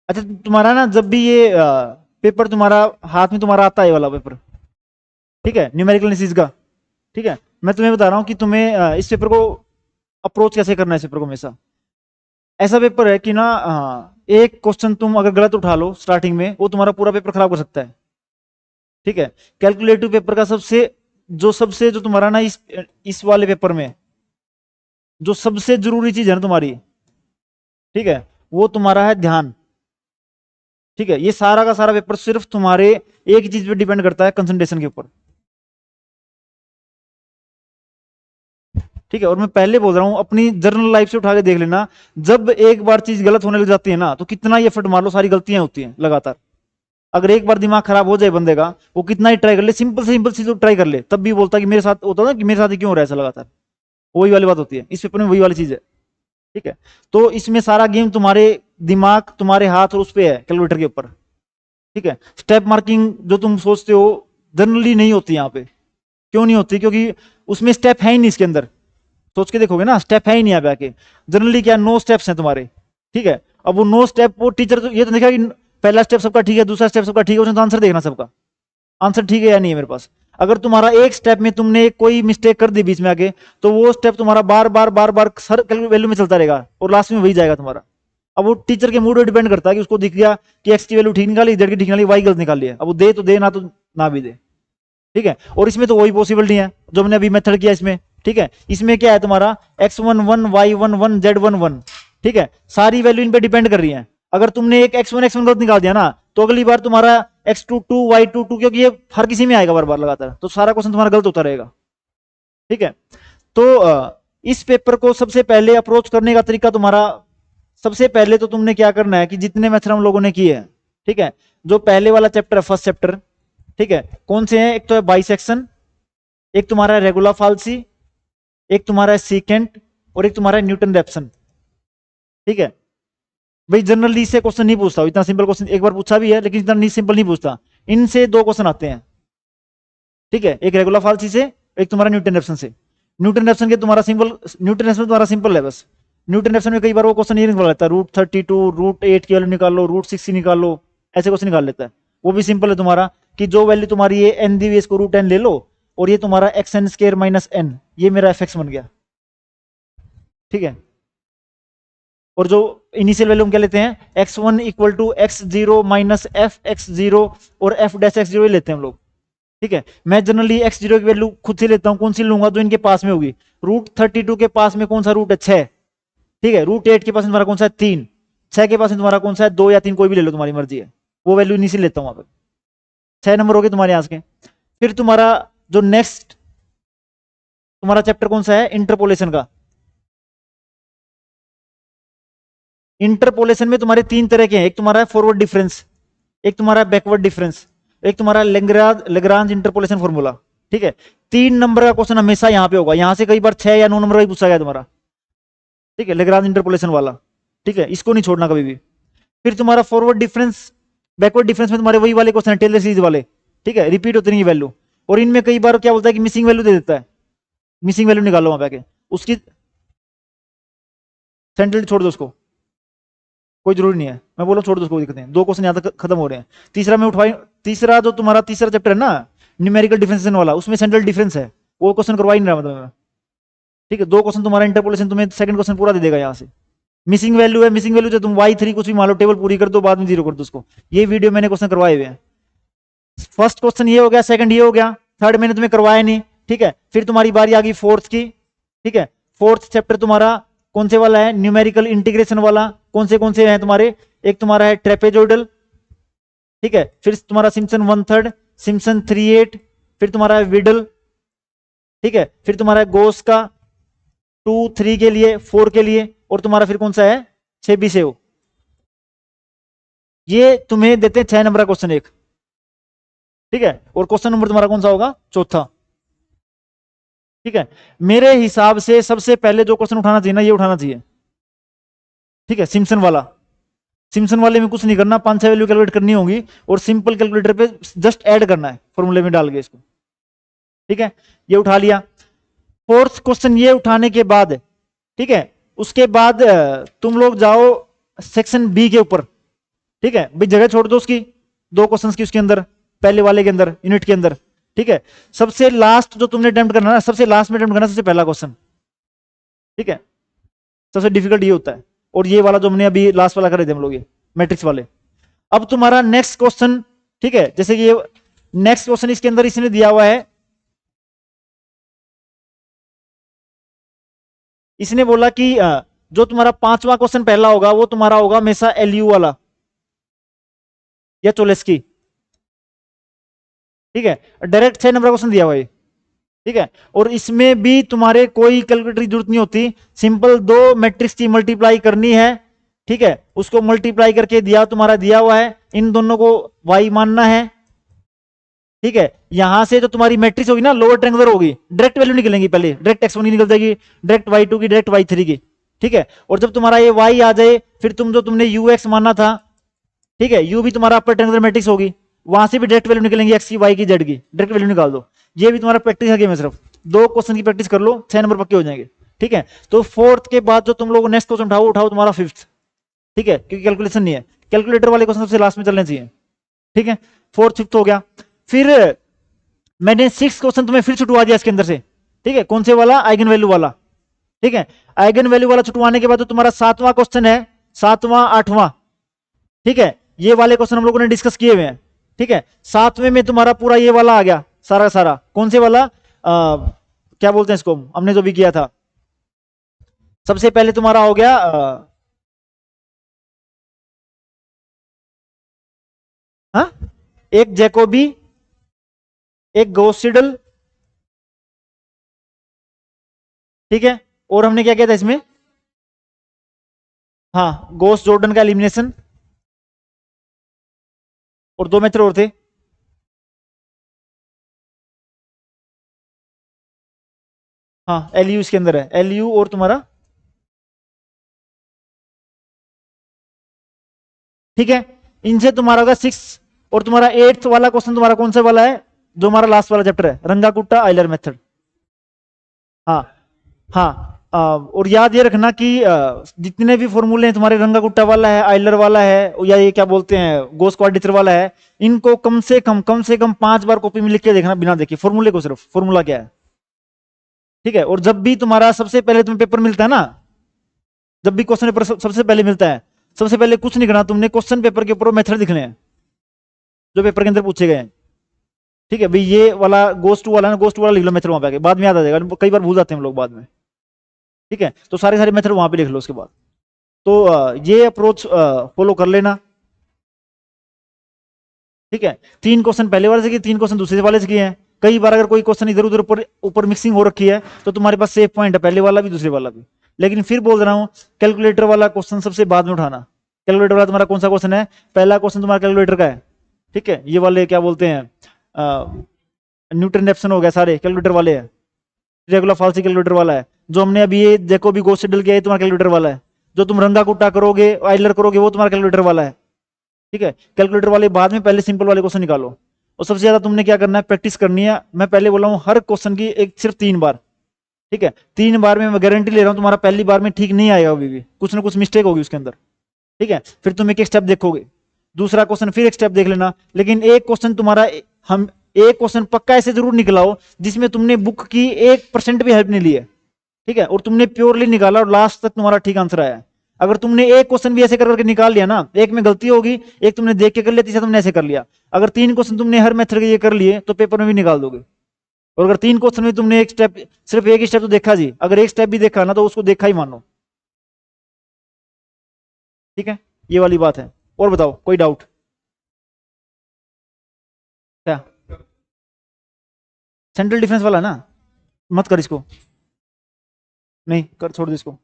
अच्छा तुम्हारा ना जब भी ये पेपर तुम्हारा हाथ में तुम्हारा आता है, ये वाला पेपर, ठीक है, न्यूमेरिकल एनालिसिस का, ठीक है, मैं तुम्हें बता रहा हूँ कि तुम्हें इस पेपर को अप्रोच कैसे करना है। इस पेपर को हमेशा ऐसा पेपर है कि ना एक क्वेश्चन तुम अगर गलत उठा लो स्टार्टिंग में, वो तुम्हारा पूरा पेपर खराब कर सकता है। ठीक है, कैलकुलेटिव पेपर का सबसे जो तुम्हारा ना इस वाले पेपर में जो सबसे जरूरी चीज है ना तुम्हारी, ठीक है, वो तुम्हारा है ध्यान। ठीक है, ये सारा का सारा पेपर सिर्फ तुम्हारे एक ही चीज पे डिपेंड करता है, कंसंट्रेशन के ऊपर। ठीक है, और मैं पहले बोल रहा हूं अपनी जर्नल लाइफ से उठा के देख लेना, जब एक बार चीज गलत होने लग जाती है ना, तो कितना ही एफर्ट मार लो सारी गलतियां होती हैं लगातार। अगर एक बार दिमाग खराब हो जाए बंदे का, वो कितना ही ट्राई कर ले, सिंपल से सिंपल चीज ट्राई कर ले, तब भी बोलता है कि मेरे साथ होता है ना, कि मेरे साथ ही क्यों हो रहा है ऐसा लगातार। वही वाली बात होती है इस पेपर में, वही वाली चीज है। ठीक है, तो इसमें सारा गेम तुम्हारे दिमाग, तुम्हारे हाथ और उस पे है, कैलकुलेटर के ऊपर। ठीक है, स्टेप मार्किंग जो तुम सोचते हो जनरली नहीं होती यहाँ पे। क्यों नहीं होती? क्योंकि उसमें स्टेप है ही नहीं इसके अंदर। सोच के देखोगे ना, स्टेप है ही नहीं यहाँ पे आके। जनरली क्या, नो स्टेप्स हैं तुम्हारे। ठीक है, अब वो नो स्टेप, वो टीचर तो ये तो देखा कि पहला स्टेप सबका ठीक है, दूसरा स्टेप सबका ठीक है, उसने तो आंसर देखना सबका, आंसर ठीक है या नहीं है मेरे पास। अगर तुम्हारा एक स्टेप में तुमने कोई मिस्टेक कर दी बीच में आके, तो वो स्टेप तुम्हारा बार बार बार बार सर वैल्यू में चलता रहेगा, और लास्ट में वही जाएगा तुम्हारा। अब वो टीचर के मूड पर डिपेंड करता है कि उसको दिख गया कि एक्स की वैल्यू ठीक निकाली, जेड की ठीक निकाली, वाई गलत निकाली है, अब वो दे तो दे, ना तो ना भी दे। ठीक है, और इसमें तो वही पॉसिबल नहीं है जो हमने अभी मेथड किया इसमें। ठीक है, इसमें क्या है तुम्हारा x11 y11 z11। ठीक है, सारी वैल्यू इन पे डिपेंड कर रही है। अगर तुमने एक x1 गलत निकाल दिया ना, तो अगली बार तुम्हारा x22 y22, क्योंकि ये हर किसी में आएगा बार बार लगातार, तो सारा क्वेश्चन तुम्हारा गलत होता रहेगा। ठीक है, तो इस पेपर को सबसे पहले अप्रोच करने का तरीका तुम्हारा, सबसे पहले तो तुमने क्या करना है कि जितने मेथड हम लोगों ने किए हैं, ठीक है, जो पहले वाला चैप्टर है, फर्स्ट चैप्टर, ठीक है, कौन से हैं? एक तो है बाइसेक्शन, एक तुम्हारा है रेगुलर फाल्सी, एक तुम्हारा है सीकेंट, और एक तुम्हारा है न्यूटन रेप्सन। ठीक है, भाई जनरली इससे क्वेश्चन नहीं पूछता, इतना सिंपल क्वेश्चन एक बार पूछा भी है, लेकिन इतना नहीं सिंपल नहीं पूछता। इनसे दो क्वेश्चन आते हैं। ठीक है, एक रेगुलर फाल्सी से, एक तुम्हारा न्यूटन रेप्सन से। न्यूटन रेप्सन के तुम्हारा सिंपल, न्यूटन रेप्सन तुम्हारा सिंपल है बस। न्यूटन रेप्सन में कई बार वो क्वेश्चन ये निकाल लेता है, √32 √8 की वैल्यू निकाल लो, √60 निकाल लो, ऐसे क्वेश्चन निकाल लेता है। वो भी सिंपल है तुम्हारा, कि जो वैल्यू तुम्हारी ये एन दी हुई, इसको √10 ले लो, और ये तुम्हारा x n square minus n, ये मेरा एफ एक्स बन गया। ठीक है, और जो इनिशियल वैल्यू हम क्या लेते हैं, x1 equal to x0 minus f x zero, और एफ डैश एक्स जीरो लेते हैं हम लोग। ठीक है, मैं जनरली x0 की वैल्यू खुद से लेता हूं, कौन सी लूंगा जो इनके पास में होगी। √32 के पास में कौन सा रूट है? 6। ठीक है, √8 के पास में तुम्हारा कौन सा है? 3। 6 के पास में तुम्हारा कौन सा है? 2 या 3, कोई भी ले लो, तुम्हारी मर्जी है। वो वैल्यू इनिशियल लेता हूं वहां पर। 6 नंबर हो गए तुम्हारे यहाँ के। फिर तुम्हारा जो नेक्स्ट तुम्हारा चैप्टर कौन सा है? इंटरपोलेशन का। इंटरपोलेशन में तुम्हारे तीन तरह के हैं, एक तुम्हारा है फॉरवर्ड डिफरेंस, एक तुम्हारा है बैकवर्ड डिफरेंस, एक तुम्हारा लेग्रांज इंटरपोलेशन फॉर्मूला। ठीक है, 3 नंबर का क्वेश्चन हमेशा यहाँ पे होगा, यहाँ से कई बार 6 या 9 नंबर का ही पूछा गया तुम्हारा। ठीक है, लेग्रांज इंटरपोलेशन वाला। ठीक है, इसको नहीं छोड़ना कभी भी। फिर तुम्हारा फॉरवर्ड डिफरेंस, बैकवर्ड डिफरेंस में तुम्हारे वही वाले क्वेश्चन है, टेलर सीरीज वाले। ठीक है, रिपीट होती नहीं वैल्यू, और इनमें कई बार क्या बोलता है कि मिसिंग वैल्यू दे देता है, मिसिंग वैल्यू निकालो वहां पे उसकी। सेंट्रल छोड़ दो उसको, कोई जरूरी नहीं है, मैं बोला छोड़ दो उसको, दिक्कत नहीं। दो क्वेश्चन यहाँ तक खत्म हो रहे हैं। तीसरा मैं उठवाई, तीसरा जो तुम्हारा तीसरा चैप्टर है ना, न्यूमेरिकल डिफरेंशिएशन वाला, उसमें सेंट्रल डिफरेंस है, वो क्वेश्चन करवा ही नहीं रहा मतलब। ठीक है, दो क्वेश्चन तुम्हारा इंटरपोलेशन तुम्हें सेकंड क्वेश्चन पूरा दे देगा यहाँ से। मिसिंग वैल्यू है, मिसिंग वैल्यू से तुम y3 कुछ भी मान लो, टेबल पूरी कर दो, बाद में जीरो कर दो उसको। ये वीडियो मैंने क्वेश्चन करवाए हुए हैं। फर्स्ट क्वेश्चन ये हो गया, सेकंड ये हो गया, थर्ड मैंने तुम्हें करवाया नहीं। ठीक है, फिर तुम्हारी बारी आ गई फोर्थ की। ठीक है, फोर्थ चैप्टर तुम्हारा कौन से वाला है? न्यूमेरिकल इंटीग्रेशन वाला। कौन से हैं तुम्हारे? एक तुम्हारा है ट्रेपेजोइडल। ठीक है, फिर तुम्हारा सिम्पसन 1/3, सिम्पसन 3/8, फिर तुम्हारा है विडल। ठीक है, फिर तुम्हारा है गोस का 2 3 के लिए, 4 के लिए, और तुम्हारा फिर कौन सा है? चेबीशेव। ये तुम्हें देते हैं 6 नंबर का क्वेश्चन एक। ठीक है, और क्वेश्चन नंबर तुम्हारा कौन सा होगा? चौथा। ठीक है, मेरे हिसाब से सबसे पहले जो क्वेश्चन उठाना चाहिए ना, ये उठाना चाहिए। ठीक है, सिम्पसन वाला। सिम्पसन वाले में कुछ नहीं करना, 5 6 वैल्यू कैलकुलेट करनी होगी, और सिंपल कैलकुलेटर पे जस्ट ऐड करना है फॉर्मूले में डाल के इसको। ठीक है, ये उठा लिया। फोर्थ क्वेश्चन ये उठाने के बाद, ठीक है, उसके बाद तुम लोग जाओ सेक्शन बी के ऊपर। ठीक है भाई, जगह छोड़ दो उसकी, दो क्वेश्चंस की उसके अंदर, पहले वाले के अंदर, यूनिट के अंदर। ठीक है, सबसे लास्ट जो तुमने अटेम्प्ट करना ना, सबसे लास्ट में अटेम्प्ट करना सबसे पहला क्वेश्चन। ठीक है, सबसे डिफिकल्ट ये होता है। और ये वाला जो हमने अभी लास्ट वाला करे थे हम लोग, ये मैट्रिक्स वाले। अब तुम्हारा नेक्स्ट क्वेश्चन, ठीक है, जैसे कि ये नेक्स्ट क्वेश्चन इसके अंदर इसने दिया हुआ है, इसने बोला कि जो तुम्हारा पांचवा क्वेश्चन पहला होगा वो तुम्हारा होगा हमेशा एलयू वाला या चोलेस्की। ठीक है, डायरेक्ट 6 नंबर क्वेश्चन दिया हुआ है। ठीक है, और इसमें भी तुम्हारे कोई कैलकुलेटर की जरूरत नहीं होती, सिंपल दो मैट्रिक्स की मल्टीप्लाई करनी है। ठीक है, उसको मल्टीप्लाई करके दिया तुम्हारा दिया हुआ है, इन दोनों को y मानना है। ठीक है, यहां से जो तुम्हारी मैट्रिक्स होगी ना, लोअर ट्रायंगुलर होगी, डायरेक्ट वैल्यू निकलेंगी, पहले डायरेक्ट x1 की निकल जाएगी, डायरेक्ट y2 की, डायरेक्ट y3 की। ठीक है, और जब तुम्हारा ये y आ जाए, फिर तुम जो तुमने ux माना था, ठीक है, u भी तुम्हारा अपर ट्रायंगुलर मैट्रिक्स होगी, वहां से भी डायरेक्ट वैल्यू निकलेंगी, x की, y की, z की, डायरेक्ट वैल्यू निकाल दो। ये भी तुम्हारा प्रैक्टिस है, में सिर्फ दो क्वेश्चन की प्रैक्टिस कर लो, 6 नंबर पक्के हो जाएंगे। ठीक है, तो फोर्थ के बाद जो तुम लोग नेक्स्ट क्वेश्चन उठाओ उठाओ तुम्हारा फिफ्थ। ठीक है, क्योंकि कैलकुलेशन नहीं है, कैलकुलेटर वाले क्वेश्चन सबसे लास्ट में चलने चाहिए। ठीक है, फोर्थ फिफ्थ हो गया। फिर मैंने सिक्स क्वेश्चन तुम्हें फिर छुटवा दिया इसके अंदर से। ठीक है, कौन से वाला, आइगन वैल्यू वाला। ठीक है, आइगन वैल्यू वाला छुटवाने के बाद तो तुम्हारा सातवां क्वेश्चन है, सातवां आठवां। ठीक है, ये वाले क्वेश्चन हम लोगों ने डिस्कस किए हुए हैं। ठीक है, सातवें में तुम्हारा पूरा ये वाला आ गया, सारा सारा, कौन से वाला, क्या बोलते हैं इसको, हमने जो भी किया था। सबसे पहले तुम्हारा हो गया हाँ, एक जैकोबी, एक गॉस सीडल। ठीक है, और हमने क्या किया था इसमें, हाँ, गॉस जॉर्डन का एलिमिनेशन, और दो मेथड और थे। हाँ, एलयू इसके अंदर है, एलयू और तुम्हारा। ठीक है, इनसे तुम्हारा होगा सिक्स। और तुम्हारा एट्थ वाला क्वेश्चन तुम्हारा कौन सा वाला है, जो हमारा लास्ट वाला चैप्टर है, रंगाकुट्टा आइलर मेथड। हाँ हाँ, और याद ये रखना कि जितने भी फॉर्मूले हैं तुम्हारे, रंगाकुट्टा वाला है, आइलर वाला है, या ये क्या बोलते हैं गोस क्वाड्रेचर वाला है, इनको कम से कम 5 बार कॉपी में लिख के देखना, बिना देखे फॉर्मूले को, सिर्फ फॉर्मूला क्या है। ठीक है, और जब भी तुम्हारा सबसे पहले तुम्हें पेपर मिलता है ना, जब भी क्वेश्चन पेपर सबसे पहले मिलता है, सबसे पहले कुछ नहीं करना तुमने, क्वेश्चन पेपर के ऊपर मेथड लिखने हैं जो पेपर के अंदर पूछे गए हैं। ठीक है भाई, ये वाला गोस टू वाला ना, गोस टू वाला लिख लो मेथड, वहां पे आके बाद में याद आ जाएगा, कई बार भूल जाते हैं हम लोग बाद में। ठीक है, तो सारे सारे मेथड वहां पे लिख लो उसके बाद। तो ये अप्रोच फॉलो कर लेना। ठीक है, 3 क्वेश्चन पहले वाले से किए, 3 क्वेश्चन दूसरे वाले से किए हैं। कई बार अगर कोई क्वेश्चन इधर उधर ऊपर ऊपर मिक्सिंग हो रखी है, तो तुम्हारे पास सेफ पॉइंट है, पहले वाला भी दूसरे वाला भी। लेकिन फिर बोल रहा हूँ, कैलकुलेटर वाला क्वेश्चन सबसे बाद में उठाना। कैलकुलेटर वाला तुम्हारा कौन सा क्वेश्चन है, पहला क्वेश्चन तुम्हारा कैलकुलेटर का है। ठीक है, ये वाले क्या बोलते हैं, न्यूटन रेप्सन हो गया, सारे कैलकुलेटर वाले हैं। रेगुलर फाल्सी कैलकुलेटर वाला है, जो हमने अभी ये देखो भी गॉस सेडल किया है, तुम्हारा कैलकुलेटर वाला है। जो तुम रंगा कुट्टा करोगे, आइलर करोगे, वो तुम्हारा कैलकुलेटर वाला है। ठीक है, कैलकुलेटर वाले बाद में, पहले सिंपल वाले क्वेश्चन निकालो। और सबसे ज्यादा तुमने क्या करना है, प्रैक्टिस करनी है। मैं पहले बोला हूँ हर क्वेश्चन की एक सिर्फ 3 बार। ठीक है, 3 बार में मैं गारंटी ले रहा हूँ तुम्हारा पहली बार में ठीक नहीं आएगा, अभी भी कुछ ना कुछ मिस्टेक होगी उसके अंदर। ठीक है, फिर तुम एक स्टेप देखोगे, दूसरा क्वेश्चन फिर एक स्टेप देख लेना, लेकिन एक क्वेश्चन तुम्हारा, हम एक क्वेश्चन पक्का ऐसे जरूर निकलाओ जिसमें तुमने बुक की 1% भी हेल्प नहीं ली है। ठीक है, और तुमने प्योरली निकाला और लास्ट तक तुम्हारा ठीक आंसर आया है। अगर तुमने एक क्वेश्चन भी ऐसे करके निकाल लिया ना, एक में गलती होगी, एक तुमने देख के कर लिया, तीसरा तुमने ऐसे कर लिया, अगर 3 क्वेश्चन तुमने हर मेथड के ये कर लिए तो पेपर में भी निकाल दोगे। और अगर 3 क्वेश्चन में तुमने एक स्टेप, सिर्फ एक ही स्टेप तो देखा जी, अगर एक स्टेप भी देखा ना तो उसको देखा ही मानो। ठीक है, ये वाली बात है। और बताओ, कोई डाउट क्या, सेंट्रल डिफरेंस वाला ना, मत कर इसको, नहीं कर, छोड़ दे इसको।